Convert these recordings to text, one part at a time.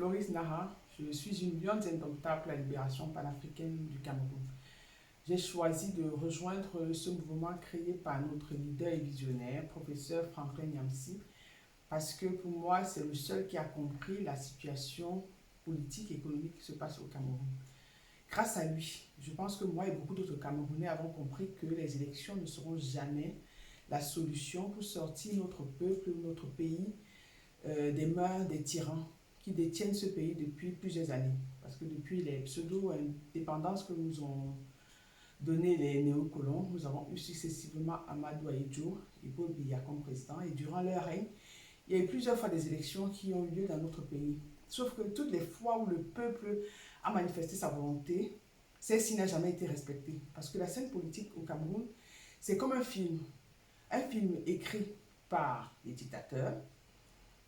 Floris Nara, je suis une lionne indomptable pour la libération panafricaine du Cameroun. J'ai choisi de rejoindre ce mouvement créé par notre leader et visionnaire, professeur Franklin Nyamsi, parce que pour moi, c'est le seul qui a compris la situation politique et économique qui se passe au Cameroun. Grâce à lui, je pense que moi et beaucoup d'autres Camerounais avons compris que les élections ne seront jamais la solution pour sortir notre peuple, notre pays des mains des tyrans qui détiennent ce pays depuis plusieurs années. Parce que depuis les pseudo-indépendances que nous ont donné les néocolons, nous avons eu successivement Amadou Ahidjo et Paul Biya comme président. Et durant leur règne, il y a eu plusieurs fois des élections qui ont eu lieu dans notre pays. Sauf que toutes les fois où le peuple a manifesté sa volonté, celle-ci n'a jamais été respectée. Parce que la scène politique au Cameroun, c'est comme un film. Un film écrit par les dictateurs,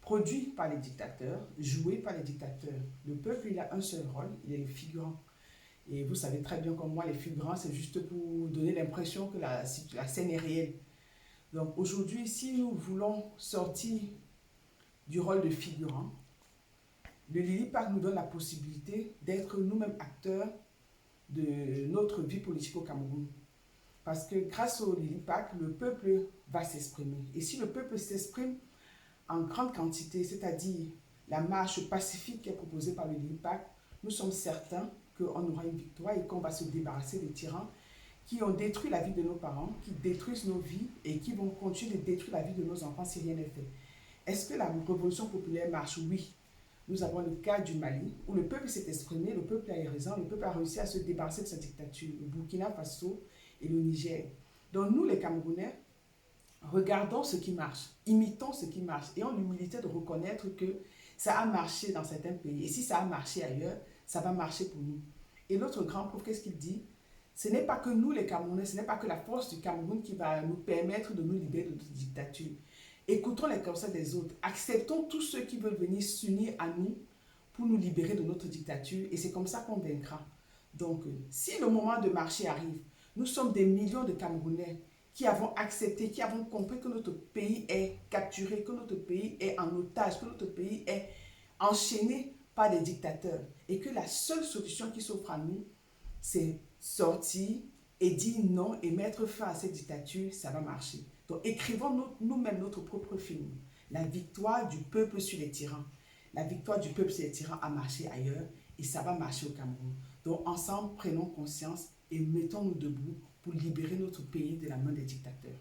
produit par les dictateurs, joué par les dictateurs. Le peuple, il a un seul rôle, il est le figurant. Et vous savez très bien comme moi, les figurants, c'est juste pour donner l'impression que la scène est réelle. Donc aujourd'hui, si nous voulons sortir du rôle de figurant, le Lily Pack nous donne la possibilité d'être nous-mêmes acteurs de notre vie politique au Cameroun. Parce que grâce au Lily Pack, le peuple va s'exprimer. Et si le peuple s'exprime en grande quantité, c'est-à-dire la marche pacifique qui est proposée par le Lily Pack, nous sommes certains qu'on aura une victoire et qu'on va se débarrasser des tyrans qui ont détruit la vie de nos parents, qui détruisent nos vies et qui vont continuer de détruire la vie de nos enfants si rien n'est fait. Est-ce que la révolution populaire marche? Oui. Nous avons le cas du Mali, où le peuple s'est exprimé, le peuple a eu raison, le peuple a réussi à se débarrasser de sa dictature, le Burkina Faso et le Niger. Donc nous, les Camerounais, regardons ce qui marche, imitons ce qui marche, et ayons l'humilité de reconnaître que ça a marché dans certains pays. Et si ça a marché ailleurs, ça va marcher pour nous. Et l'autre grand prof, qu'est-ce qu'il dit? Ce n'est pas que nous, les Camerounais, ce n'est pas que la force du Cameroun qui va nous permettre de nous libérer de notre dictature. Écoutons les conseils des autres. Acceptons tous ceux qui veulent venir s'unir à nous pour nous libérer de notre dictature. Et c'est comme ça qu'on vaincra. Donc, si le moment de marcher arrive, nous sommes des millions de Camerounais qui avons accepté, qui avons compris que notre pays est capturé, que notre pays est en otage, que notre pays est enchaîné par des dictateurs. Et que la seule solution qui s'offre à nous, c'est sortir et dire non et mettre fin à cette dictature, ça va marcher. Donc écrivons nous-mêmes notre propre film. La victoire du peuple sur les tyrans. La victoire du peuple sur les tyrans a marché ailleurs et ça va marcher au Cameroun. Donc ensemble, prenons conscience et mettons-nous debout pour libérer notre pays de la main des dictateurs.